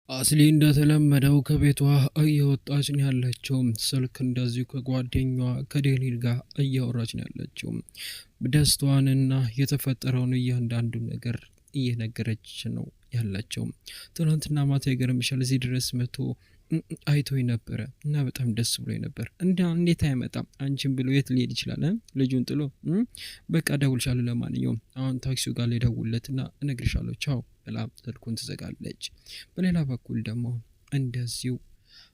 አስሊ እንደተለመደው ከቤቷ እየወጣች ነው ያለችው። ስልክ እንደዚሁ ከጓደኛዋ ከዴኒል ጋር እያወራች ነው ያለችው። ደስታዋንና የተፈጠረውን እያንዳንዱ ነገር እየነገረች ነው ያለችው። ትናንትና ማታ ይገርምሻል እዚህ ድረስ መቶ አይቶኝ ነበረ እና በጣም ደስ ብሎኝ ነበር። እንዴት አይመጣም አንቺን ብሎ የት ሊሄድ ይችላል? ልጁን ጥሎ። በቃ እደውልልሻለሁ፣ ለማንኛውም አሁን ታክሲው ጋር ላይ ደውልለትና እነግርሻለሁ፣ ቻው ብላ ስልኩን ትዘጋለች። በሌላ በኩል ደግሞ እንደዚሁ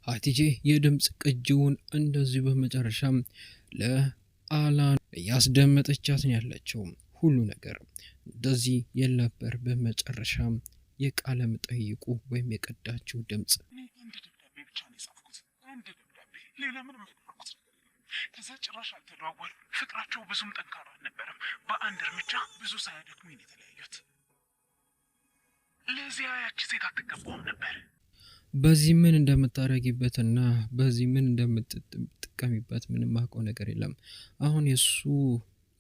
ሀቲጄ የድምፅ ቅጂውን እንደዚሁ በመጨረሻም ለአላን እያስደመጠቻት ነው ያለችው። ሁሉ ነገር እንደዚህ የነበር። በመጨረሻም የቃለ መጠይቁ ወይም የቀዳችው ድምፅ ሌላ ምንም ያደረኩት ነገር የለም። ከዛ ጭራሽ አልተደዋወል። ፍቅራቸው ብዙም ጠንካራ አልነበረም። በአንድ እርምጃ ብዙ ሳያደክሙኝ የተለያዩት። ለዚያ ያቺ ሴት አትገባውም ነበር። በዚህ ምን እንደምታረጊበትና በዚህ ምን እንደምትጠቀሚበት ምንም ማውቀው ነገር የለም። አሁን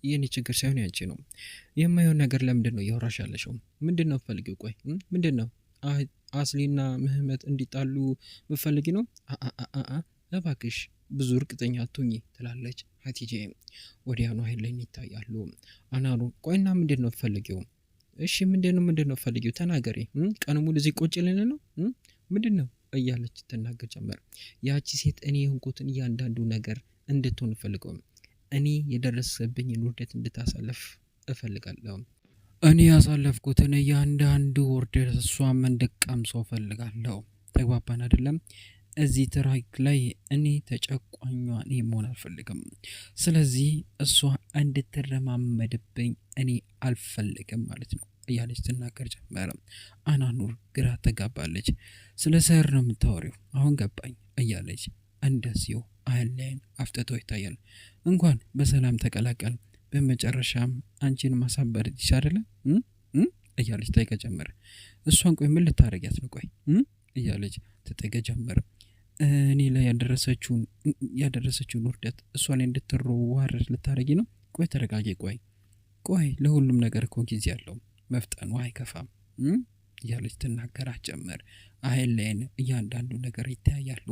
የኔ ችግር ሳይሆን ያንቺ ነው። የማይሆን ነገር ለምንድን ነው እያወራሽ ያለሽው? ምንድን ነው ፈልጊው? ቆይ ምንድን ነው አስሊና ምህመት እንዲጣሉ ምፈልጊ ነው? እባክሽ ብዙ እርግጠኛ አትሁኚ ትላለች ሀቲጄ። ወዲያውኑ ኃይለኝ ይታያሉ። አናሩ ቆይና ምንድን ነው ፈልጊው? እሺ ምንድን ነው ፈልጊው? ተናገሪ። ቀን ሙሉ እዚህ ቁጭ ልን ነው? ምንድን ነው እያለች ትናገር ጀመር። ያቺ ሴት እኔ የሆንኩትን እያንዳንዱ ነገር እንድትሆን እፈልገው። እኔ የደረሰብኝን ውርደት እንድታሳልፍ እፈልጋለሁ። እኔ ያሳለፍኩትን እያንዳንዱ ውርደት እሷም እንድትቀምሰው እፈልጋለሁ። ተግባባን አይደለም? እዚህ ትራክ ላይ እኔ ተጨቋኟ እኔ መሆን አልፈልግም። ስለዚህ እሷ እንድትረማመድብኝ እኔ አልፈልግም ማለት ነው እያለች ትናገር ጀመረ። አናኑር ግራ ተጋባለች። ስለ ሰር ነው የምታወሪው? አሁን ገባኝ እያለች እንደዚሁ አይን አፍጥጦ ይታያል። እንኳን በሰላም ተቀላቀል፣ በመጨረሻም አንቺን ማሳበር ይቻላል እያለች ጠይቀ ጀመረ። እሷን ቆይ ምን ልታረጊያት ነው? ቆይ እያለች ትጠይቀ ጀመረ። እኔ ላይ ያደረሰችውን ውርደት እሷ ላይ እንድትዋረድ ልታረጊ ነው? ቆይ ተረጋጊ። ቆይ ለሁሉም ነገር እኮ ጊዜ አለው፣ መፍጠኑ አይከፋም እያለች ትናገራ ጀመር። አይን እያንዳንዱ ነገር ይተያያሉ።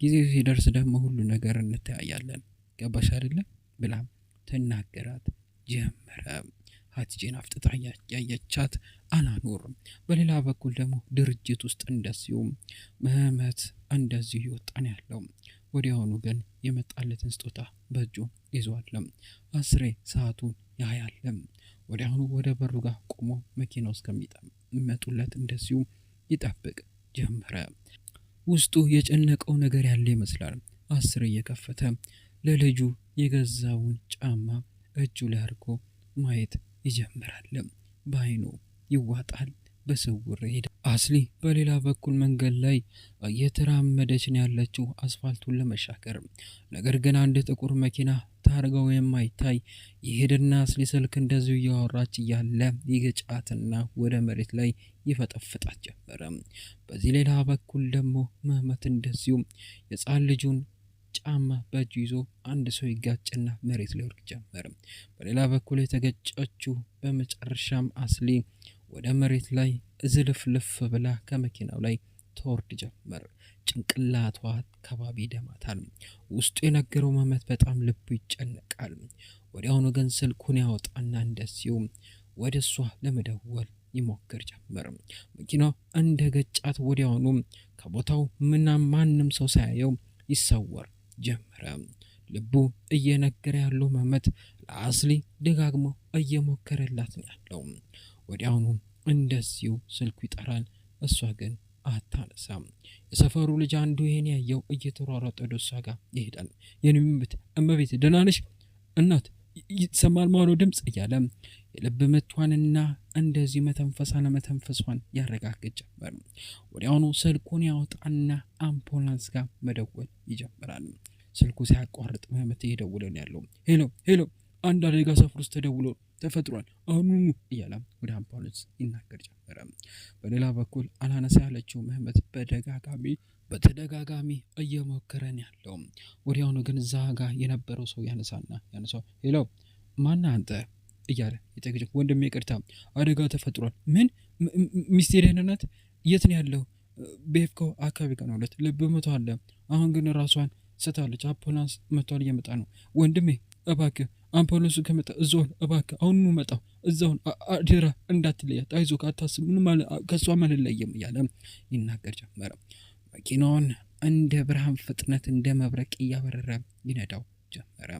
ጊዜው ሲደርስ ደግሞ ሁሉ ነገር እንተያያለን። ገባሽ አይደለ ብላም ትናገራት ጀመረ። ሀቲጄን አፍጥጣ ያየቻት አናኑር። በሌላ በኩል ደግሞ ድርጅት ውስጥ እንደዚሁ ምህመት እንደዚሁ ይወጣን ያለው። ወዲያውኑ ግን የመጣለትን ስጦታ በእጁ ይዟል። አስሬ ሰዓቱን ያያለም። ወዲያውኑ ወደ በሩ ጋር ቆሞ መኪና ውስጥ ከሚመጡለት እንደዚሁ ይጠብቅ ጀመረ። ውስጡ የጨነቀው ነገር ያለ ይመስላል። አስሬ እየከፈተ ለልጁ የገዛውን ጫማ እጁ ላይ አድርጎ ማየት ይጀምራል። በአይኑ ይዋጣል። በስውር ሄደ። አስሊ በሌላ በኩል መንገድ ላይ እየተራመደች ነው ያለችው አስፋልቱን ለመሻገር። ነገር ግን አንድ ጥቁር መኪና ታርጋው የማይታይ ይሄድና አስሊ ስልክ እንደዚሁ እያወራች እያለ ይገጫትና ወደ መሬት ላይ ይፈጠፍጣት ጀመረ። በዚህ ሌላ በኩል ደግሞ ምህመት እንደዚሁ የጻን ልጁን ጫማ በእጁ ይዞ አንድ ሰው ይጋጭና መሬት ላይ ወድቅ ጀመረ። በሌላ በኩል የተገጨችው በመጨረሻም አስሊ ወደ መሬት ላይ ዝልፍልፍ ብላ ከመኪናው ላይ ተወርድ ጀመር። ጭንቅላቷ አካባቢ ደማታል። ውስጡ የነገረው ምህመት በጣም ልቡ ይጨነቃል። ወዲያውኑ ግን ስልኩን ያወጣና እንደዚሁ ወደ እሷ ለመደወል ይሞክር ጀመር። መኪናው እንደ ገጫት ወዲያውኑ ከቦታው ማንም ሰው ሳያየው ይሰወር ጀመረ። ልቡ እየነገረ ያለው ምህመት ለአስሊ ደጋግሞ እየሞከረላት ነው ያለው። ወዲያውኑ እንደዚሁ ስልኩ ይጠራል። እሷ ግን አታነሳም። የሰፈሩ ልጅ አንዱ ይሄን ያየው እየተሯሯጠ ወደ እሷ ጋር ይሄዳል። የኔምብት እመቤት ደህና ነሽ እናት? ይሰማል ማሎ ድምጽ እያለ የልብ ምቷንና እንደዚህ መተንፈሷን ያረጋግጥ ጀመር። ወዲያውኑ ስልኩን ያወጣና አምቡላንስ ጋር መደወል ይጀምራል። ስልኩ ሲያቋርጥ ምህመት እየደወለ ነው ያለው። ሄሎ አንድ አደጋ ሰፈር ውስጥ ተፈጥሯል አሁኑ እያለ ወደ አምቡላንስ ይናገር ጀመረ። በሌላ በኩል አላነሳ ያለችው ምህመት በተደጋጋሚ እየሞከረን ያለው። ወዲያውኑ ግን እዛ ጋር የነበረው ሰው ያነሳው ሄሎ ማነህ አንተ እያለ ይጠይቅ። ወንድሜ ይቅርታ አደጋ ተፈጥሯል። ምን ሚስቴ ደህንነት የት ነው ያለው? ቤፍኮ አካባቢ ጋር ነው ልብ ምቷ አለ። አሁን ግን ራሷን ስታለች። አምቡላንስ መጥቷል፣ እየመጣ ነው። ወንድሜ እባክህ አምቡላንሱ ከመጣ እዛውን እባክህ አሁኑ መጣው እዛውን አደራ እንዳትለያት፣ አይዞህ አታስብ፣ ምንም ከእሷ አልለይም እያለ ይናገር ጀመረ። መኪናውን እንደ ብርሃን ፍጥነት እንደ መብረቅ እያበረረ ይነዳው ጀመረ።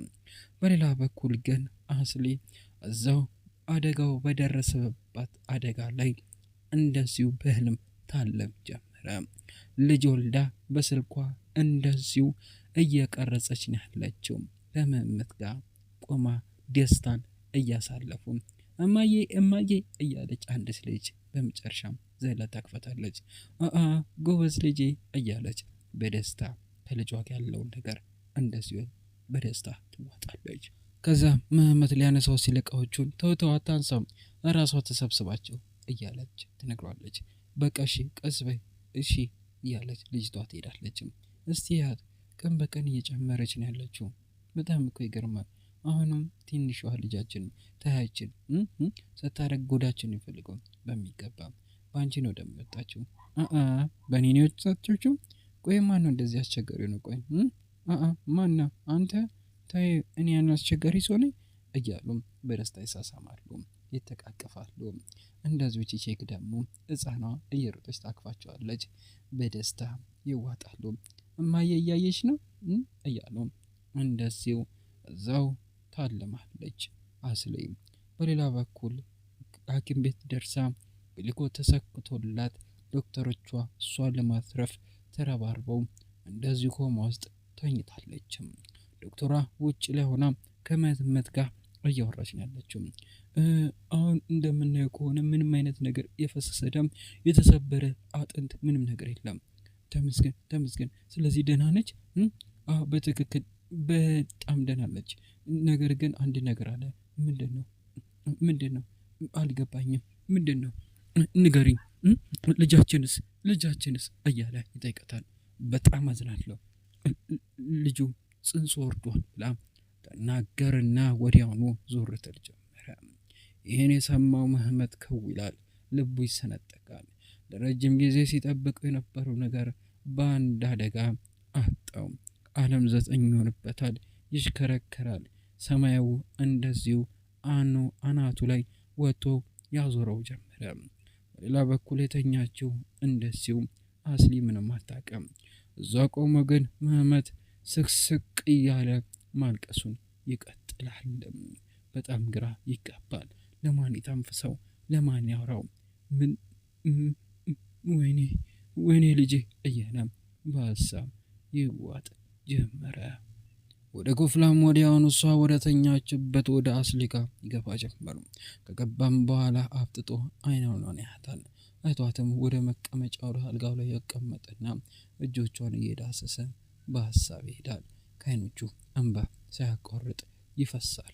በሌላ በኩል ግን አስሊ እዛው አደጋው በደረሰባት አደጋ ላይ እንደዚሁ በህልም ታለም ጀመረ። ልጅ ወልዳ በስልኳ እንደዚሁ እየቀረጸች ነው ያለችው። ከመመት ጋር ቆማ ደስታን እያሳለፉ እማዬ እማዬ እያለች አንዲት ልጅ በመጨረሻም ዘላ ታቅፋታለች። ጎበዝ ልጄ እያለች በደስታ ከልጇ ጋር ያለውን ነገር እንደዚሁ በደስታ ትዋጣለች። ከዛ መመት ሊያነሳው ሲል እቃዎቹን ተውተው አታንሳው፣ እራሷ ተሰብስባቸው እያለች ትነግሯለች። በቃ እሺ ቀስ በይ እሺ እያለች ልጅቷ ትሄዳለችም። እስቲ ያት ቀን በቀን እየጨመረች ነው ያለችው። በጣም እኮ ይገርማል። አሁንም ትንሿ ልጃችን ታያችን ስታረግ ጎዳችን ይፈልገው በሚገባ በአንቺ ነው ደም የወጣችው። በእኔ ነው የወጣችው። ቆይ ማን ነው እንደዚህ አስቸጋሪ ነው? ቆይ ማን ነው አንተ? ታይ እኔ ያን አስቸጋሪ ሰው ነኝ እያሉም በደስታ ይሳሳማሉ፣ ይተቃቀፋሉ። እንደዚሁ ቼክ ደግሞ ሕፃኗ እየሮጠች ታቅፋቸዋለች፣ በደስታ ይዋጣሉ። እማዬ እያየች ነው እያሉ እንደዚሁ እዛው ታለማለች አስሊ። በሌላ በኩል ሐኪም ቤት ደርሳ ግሊኮ ተሰክቶላት ዶክተሮቿ እሷን ለማትረፍ ተረባርበው እንደዚሁ ኮማ ውስጥ ተኝታለች። ዶክተሯ ውጭ ላይ ሆና ከመመት ጋር እያወራች ነው ያለችው። አሁን እንደምናየው ከሆነ ምንም አይነት ነገር የፈሰሰ ደም፣ የተሰበረ አጥንት፣ ምንም ነገር የለም። ተመስገን ተመስገን። ስለዚህ ደህና ነች? በትክክል በጣም ደህና ነች። ነገር ግን አንድ ነገር አለ። ምንድን ነው? አልገባኝም። ምንድን ነው? ንገሪኝ። ልጃችንስ እያለ ይጠይቀታል። በጣም አዝናለሁ፣ ልጁ ጽንሶ ወርዷል ብላ ተናገርና ወዲያውኑ ዞር ትል ጀመረ። ይህን የሰማው መህመት ከው ይላል፣ ልቡ ይሰነጠቃል። ለረጅም ጊዜ ሲጠብቀው የነበረው ነገር በአንድ አደጋ አጣው። ዓለም 9 ይሆንበታል፣ ይሽከረከራል። ሰማያዊ እንደዚሁ አናቱ ላይ ወጥቶ ያዞረው ጀመረ። በሌላ በኩል የተኛችው እንደዚሁ አስሊ ምንም አታውቅም። እዛ ቆሞ ግን መህመት ስቅስቅ እያለ ማልቀሱን ይቀጥላል። በጣም ግራ ይጋባል። ለማን ይተንፍሰው? ለማን ያወራው? ምን ወይኔ ልጄ እያለ በሀሳብ ይዋጥ ጀመረ። ወደ ጎፍላም ወዲያውኑ እሷ ወደ ተኛችበት ወደ አስሊ ጋር ይገባ ጀመሩ። ከገባም በኋላ አፍጥጦ አይኗን ያያታል። አይቷትም ወደ መቀመጫ ወደ አልጋው ላይ ያቀመጠና እጆቿን እየዳሰሰ በሀሳብ ይሄዳል። ከአይኖቹ እንባ ሳያቋርጥ ይፈሳል።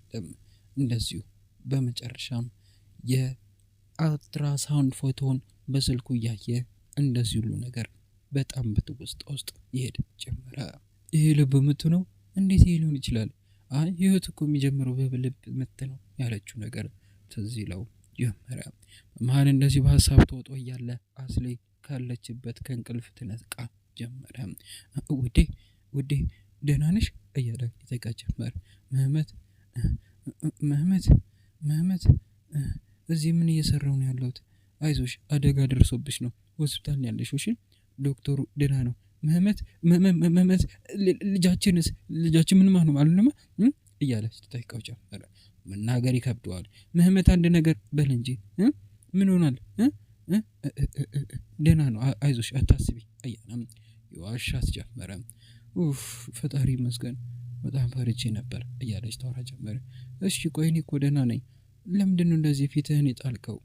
እንደዚሁ በመጨረሻም የአልትራሳውንድ ፎቶን በስልኩ እያየ እንደዚህ ሁሉ ነገር በጣም በትውስታ ውስጥ ይሄድ ጀመረ። ይሄ ልብ ምት ነው? እንዴት ይሄ ሊሆን ይችላል? ህይወት እኮ የሚጀምረው በልብ ምት ነው ያለችው ነገር ትዝ ይለው ጀመረ። በመሀል እንደዚህ በሀሳብ ተወጦ እያለ አስሊ ካለችበት ከእንቅልፍ ትነቃ ጀመረ። ውዴ ደህና ነሽ እያለ ይጠይቃ ጀመር። መህመት እዚህ ምን እየሰራው ነው ያለሁት? አይዞሽ አደጋ ደርሶብሽ ነው ሆስፒታል ያለሽው። እሺ ዶክተሩ ደህና ነው። መህመት ልጃችን ምን ማለት ነው አልነማ እያለች ትጠይቀው ጀመረ። መናገር ይከብደዋል። መህመት አንድ ነገር በል እንጂ ምን ሆናል? ደህና ነው አይዞሽ አታስቢ እያለም ይዋሻት ጀመረ። ፈጣሪ ይመስገን በጣም ፈርቼ ነበር እያለች ታወራ ጀመረ። እሺ ቆይ እኔ እኮ ደህና ነኝ፣ ለምንድነው እንደዚህ ፊትህን የጣልከው?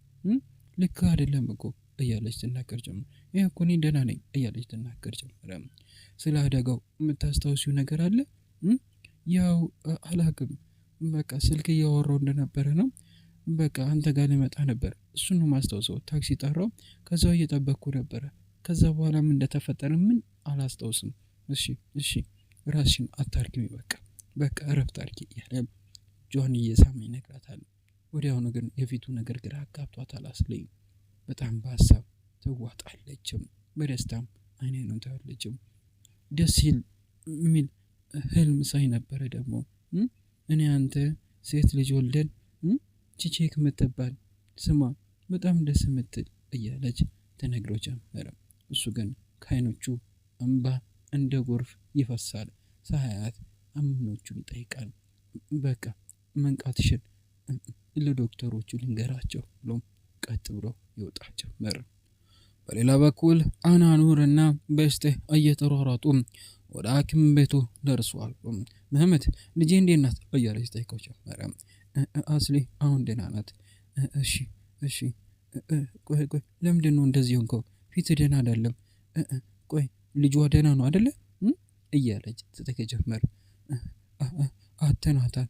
ልክ አይደለም እኮ እያለች ትናገር ጀመረ። ይሄ እኮ እኔ ደህና ነኝ እያለች ትናገር ጀመረ። ስለ አደጋው የምታስታውሲው ነገር አለ? ያው አላቅም፣ በቃ ስልክ እያወራው እንደነበረ ነው። በቃ አንተ ጋር ልመጣ ነበር፣ እሱን ነው ማስታውሰው። ታክሲ ጠራው፣ ከዛው እየጠበቅኩ ነበረ። ከዛ በኋላ ምን እንደተፈጠረ ምን አላስታውስም። እሺ ራስሽን አታርጊ፣ በቃ እረፍት አርጊ እያለ ጆን እየሳመ ይነግራታል። ወዲያውኑ ግን የፊቱ ነገር ግራ አጋብቷታል። አስሊ በጣም በሀሳብ ትዋጣለችም። በደስታም አይኔን ታያለችም። ደስ ይል የሚል ህልም ሳይ ነበረ ደግሞ እኔ አንተ ሴት ልጅ ወልደን ቺቼክ የምትባል ስሟ በጣም ደስ የምትል እያለች ተነግሮ ጀመረ። እሱ ግን ከአይኖቹ እንባ እንደ ጎርፍ ይፈሳል። ሳያት አምኖቹን ይጠይቃል። በቃ መንቃትሽን ለዶክተሮቹ ልንገራቸው ብሎም ቀጥ ብሎ ይወጣ ጀመረ። በሌላ በኩል አናኑርና በስቴ እየተሯሯጡ ወደ ሐኪም ቤቱ ደርሷል። መህመት ልጄ እንዴት ናት እያለች ጠይቀው ጀመረ። አስሊ አሁን ደህና ናት። እሺ ቆይ ለምንድን ነው እንደዚህ ሆንከው? ፊት ደህና አይደለም። ቆይ ልጇ ደህና ነው አይደለ እያለች ትጠይቅ ጀመረ። አተናታል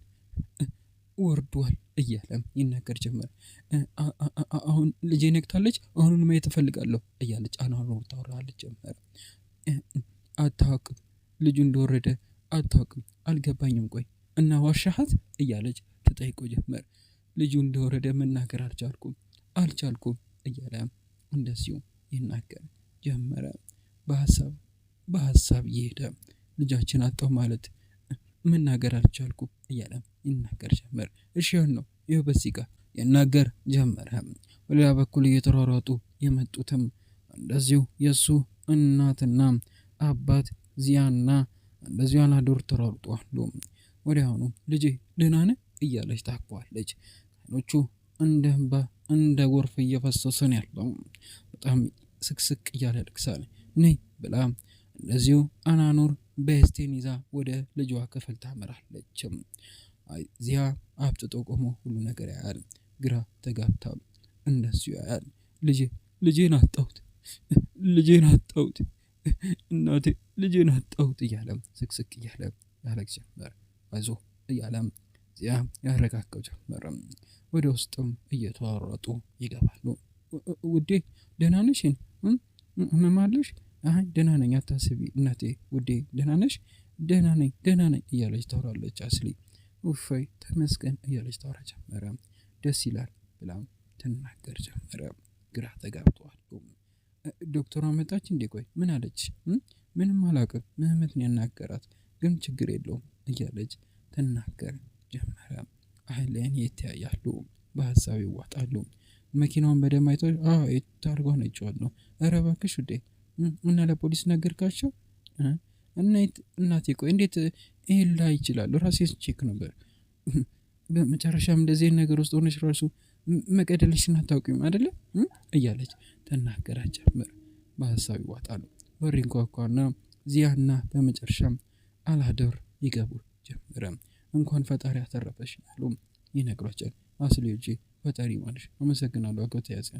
ወርዷል እያለም ይናገር ጀመረ። አሁን ልጄ ነቅታለች፣ አሁን ማየት እፈልጋለሁ እያለች አናኑር ታወራለች ጀመረ። አታውቅም ልጁ እንደወረደ አታውቅም፣ አልገባኝም። ቆይ እና ዋሻሃት እያለች ትጠይቆ ጀመር። ልጁ እንደወረደ መናገር አልቻልኩም እያለ እንደዚሁ ይናገር ጀመረ። በሀሳብ እየሄደ ልጃችን አጣው ማለት መናገር አልቻልኩም እያለ ይናገር ጀመር። እሺ ነው ይኸው በዚህ ጋር ይናገር ጀመረ። በሌላ በኩል እየተሯሯጡ የመጡትም እንደዚሁ የእሱ እናትና አባት ዚያና እንደዚሁ አናኑር ተሯሩጠዋል። ወዲያውኑ ልጄ ደህና ነህ እያለች ታቅፏለች። አይኖቹ እንደ ጎርፍ እየፈሰሰ ነው ያለው። በጣም ስቅስቅ እያለ ልቅሳል። ነይ ብላ እንደዚሁ አናኑር በስቴን ይዛ ወደ ልጇ ክፍል ታመራለች። ዚያ አብጥጦ ቆሞ ሁሉ ነገር ያያል። ግራ ተጋብታ እንደዚሁ ያያል። ልጄን አጣሁት እናቴ ልጄን አጣሁት እያለ ስቅስቅ እያለ ያለቅስ ጀመር። አይዞህ እያለም ዚያ ያረጋጋው ጀመረ። ወደ ውስጥም እየተሯሯጡ ይገባሉ። ውዴ ደህና ነሽ? ህመም አለሽ? አይ ደህና ነኝ አታስቢ እናቴ ውዴ ደህና ነሽ? ደህና ነኝ እያለች ታወራለች። አስሊ ውፋይ ተመስገን እያለች ታወራ ጀመረ። ደስ ይላል ብላ ትናገር ጀመረ። ግራ ተጋብተዋል። ዶክተሯ መጣች እንዴ? ቆይ ምን አለች? ምንም አላውቅም ምህመት ነው ያናገራት፣ ግን ችግር የለውም እያለች ትናገር ጀመረ። አይለን ይተያያሉ፣ በሀሳብ ይዋጣሉ። መኪናውን በደም አይቶ ታርጓን አይቼዋለሁ። ኧረ እባክሽ ውዴ እና ለፖሊስ ነገርካቸው? እናቴ ቆይ እንዴት ይሄን ላይ ይችላሉ? ራሴ ቼክ ነበር። በመጨረሻም እንደዚህ ነገር ውስጥ ሆነሽ ራሱ መቀደልሽን አታውቂም አይደለ እያለች ተናገራ ጀመር። በሀሳብ ይዋጣሉ። በር ይንኳኳና ዚያና በመጨረሻም አላዶር ይገቡ ጀመረ። እንኳን ፈጣሪ አተረፈሽ ያሉ ይነግሯቸዋል። አስሊዮጂ ፈጣሪ ማለሽ አመሰግናለሁ፣ አጎት ያዘ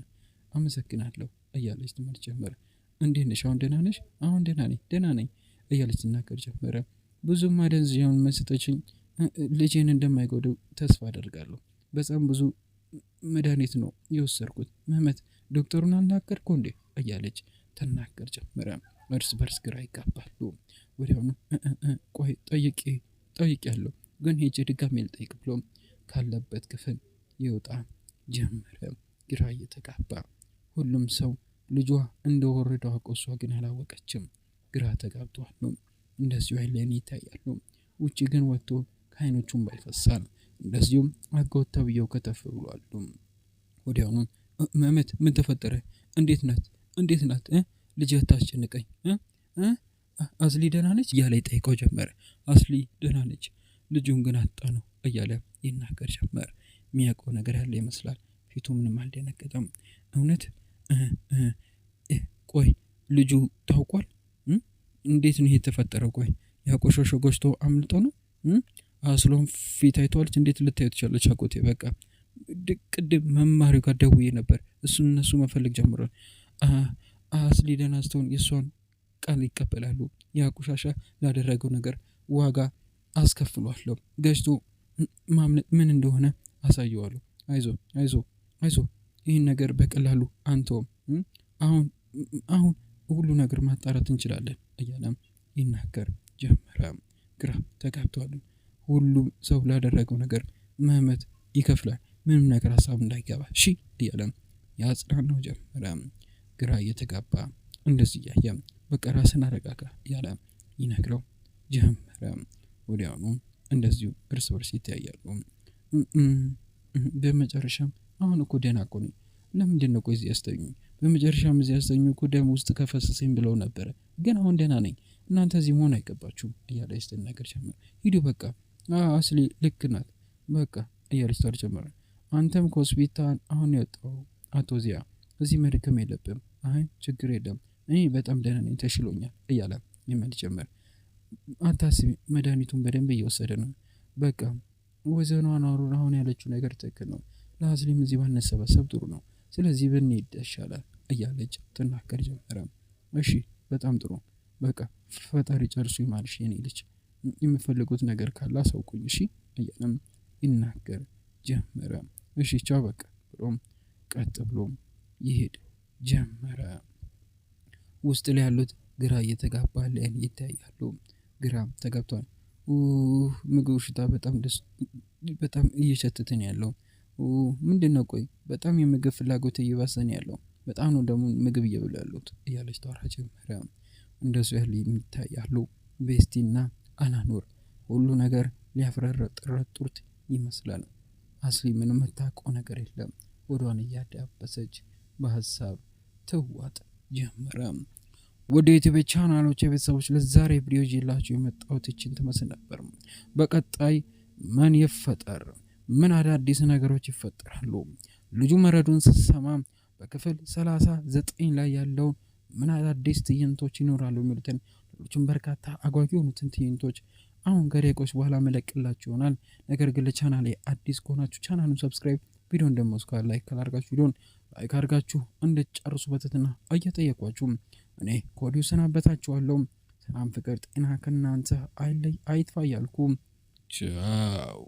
አመሰግናለሁ እያለች ትምህርት ጀመረ። እንዴት ነሽ? አሁን ደህና ነሽ? አሁን ደህና ነኝ እያለች ትናገር ጀመረ። ብዙም ማደንዘዣውን መስጠችኝ ልጄን እንደማይጎዱ ተስፋ አደርጋለሁ። በጣም ብዙ መድኃኒት ነው የወሰድኩት። ምህመት ዶክተሩን አናገርኩ እንዴ እያለች ተናገር ጀመረ። እርስ በርስ ግራ ይጋባሉ። ወዲያውኑ ቆይ ጠይቅ ያለው ግን ሄጄ ድጋሜ ልጠይቅ ብሎ ካለበት ክፍል ይወጣ ጀመረ። ግራ እየተጋባ ሁሉም ሰው ልጇ እንደወረደው አቆሷ ግን አላወቀችም። ግራ ተጋብተዋል። እንደዚሁ አይለን ይታያሉ። ውጭ ግን ወጥቶ ከአይኖቹም ባይፈሳል። እንደዚሁም አጎት ተብዬው ከተፍ ብሏል። ወዲያውኑ መመት ምን ተፈጠረ? እንዴት ናት ልጅ ታስጨንቀኝ አስሊ ደህና ነች እያለ ይጠይቀው ጀመረ። አስሊ ደህና ነች፣ ልጁን ግን አጣ ነው እያለ ይናገር ጀመረ። የሚያውቀው ነገር ያለ ይመስላል። ፊቱ ምንም አልደነገጠም። እውነት ቆይ ልጁ ታውቋል? እንዴት ነው የተፈጠረው? ቆይ ያቆሾሾ ጎሽቶ አምልጦ ነው? አስሎም ፊት አይተዋለች። እንዴት ልታዩ ትችላለች? አጎቴ በቃ ቅድም መማሪው ጋር ደውዬ ነበር። እነሱ መፈለግ ጀምሯል። አስሊ ደህና ስትሆን የእሷን ቃል ይቀበላሉ። ያ ቆሻሻ ላደረገው ነገር ዋጋ አስከፍሏለሁ። ገዝቶ ማምለጥ ምን እንደሆነ አሳየዋለሁ። አይዞ ይህን ነገር በቀላሉ አንተውም። አሁን ሁሉ ነገር ማጣራት እንችላለን እያለም ይናገር ጀመረ። ግራ ተጋብተዋል። ሁሉም ሰው ላደረገው ነገር ምህመት ይከፍላል። ምንም ነገር ሀሳብ እንዳይገባ እያለም ያጽናናው ጀመረ። ግራ እየተጋባ እንደዚህ እያየ በቃ ራስን አረጋጋ ያለ ይነግረው ጀመረ። ወዲያውኑ እንደዚሁ እርስ በርስ ይተያያሉ። በመጨረሻም አሁን እኮ ደህና እኮ ነኝ፣ ለምንድን ነው ቆይ እዚህ ያስተኙኝ? በመጨረሻም እዚህ ያስተኙ እኮ ደም ውስጥ ከፈሰሰኝ ብለው ነበረ፣ ግን አሁን ደህና ነኝ፣ እናንተ እዚህ መሆን አይገባችሁም እያለ ስትናገር ጀመረ። ሂዱ በቃ አስሊ ልክ ናት በቃ እያለች ታወራ ጀመረ። አንተም ከሆስፒታል አሁን የወጣው አቶ ዚያ እዚህ መድከም የለብም። አይ ችግር የለም እኔ በጣም ደህና ነኝ ተሽሎኛል እያለ ይመል ጀመር። አታስቢ መድኃኒቱን በደንብ እየወሰደ ነው። በቃ ወዘኗ ናሩን አሁን ያለችው ነገር ትክክል ነው። ለአስሊም እዚህ ባነሰበሰብ ጥሩ ነው። ስለዚህ ብንሄድ ይሻላል እያለች ትናገር ጀመረ። እሺ በጣም ጥሩ በቃ ፈጣሪ ጨርሱ ይማልሽ የኔ ልጅ፣ የምፈልጉት ነገር ካለ አሳውቁኝ እሺ እያለም ይናገር ጀመረ። እሺ ቻው በቃ ብሎም ቀጥ ብሎም ይሄድ ጀመረ። ውስጥ ላይ ያሉት ግራ እየተጋባ ለእን ይታያሉ። ግራ ተጋብቷል። ምግቡ ሽታ በጣም እየሸተተን ያለው ምንድነው? ቆይ በጣም የምግብ ፍላጎት እየባሰን ያለው በጣም ነው ደግሞ ምግብ እየበሉ ያሉት እያለች ታወራ ጀመረ። እንደሱ ያህል የሚታያሉ ቤስቲና አናኑር። ሁሉ ነገር ሊያፍረረጥረጡት ይመስላል። አስሊ ምንም የምታውቀው ነገር የለም። ወዷን እያዳበሰች በሀሳብ ትዋጥ ጀመረ። ወደ ዩቲዩብ ቻናሎች የቤተሰቦች ለዛሬ ቪዲዮ ይዤላችሁ የመጣሁት ይህችን ትመስል ነበር። በቀጣይ ምን ይፈጠር? ምን አዳዲስ ነገሮች ይፈጠራሉ? ልጁ መረዱን ስትሰማ በክፍል 39 ላይ ያለውን ምን አዳዲስ ትዕይንቶች ይኖራሉ የሚሉትን ሌሎችም በርካታ አጓጊ የሆኑትን ትዕይንቶች አሁን ከደቂቆች በኋላ መለቅላችሁ ይሆናል። ነገር ግን ለቻናሌ አዲስ ከሆናችሁ ቻናሉን ሰብስክራይብ፣ ቪዲዮን ደግሞ እስካሁን ላይክ ካላደረጋችሁ ቪዲዮን ላይክ አድርጋችሁ እንድትጨርሱ በትህትና እየጠየኳችሁ እኔ ከወዲሁ ሰናበታችኋለሁ። ሰላም፣ ፍቅር፣ ጤና ከእናንተ አይለይ አይጥፋ እያልኩ ቻው።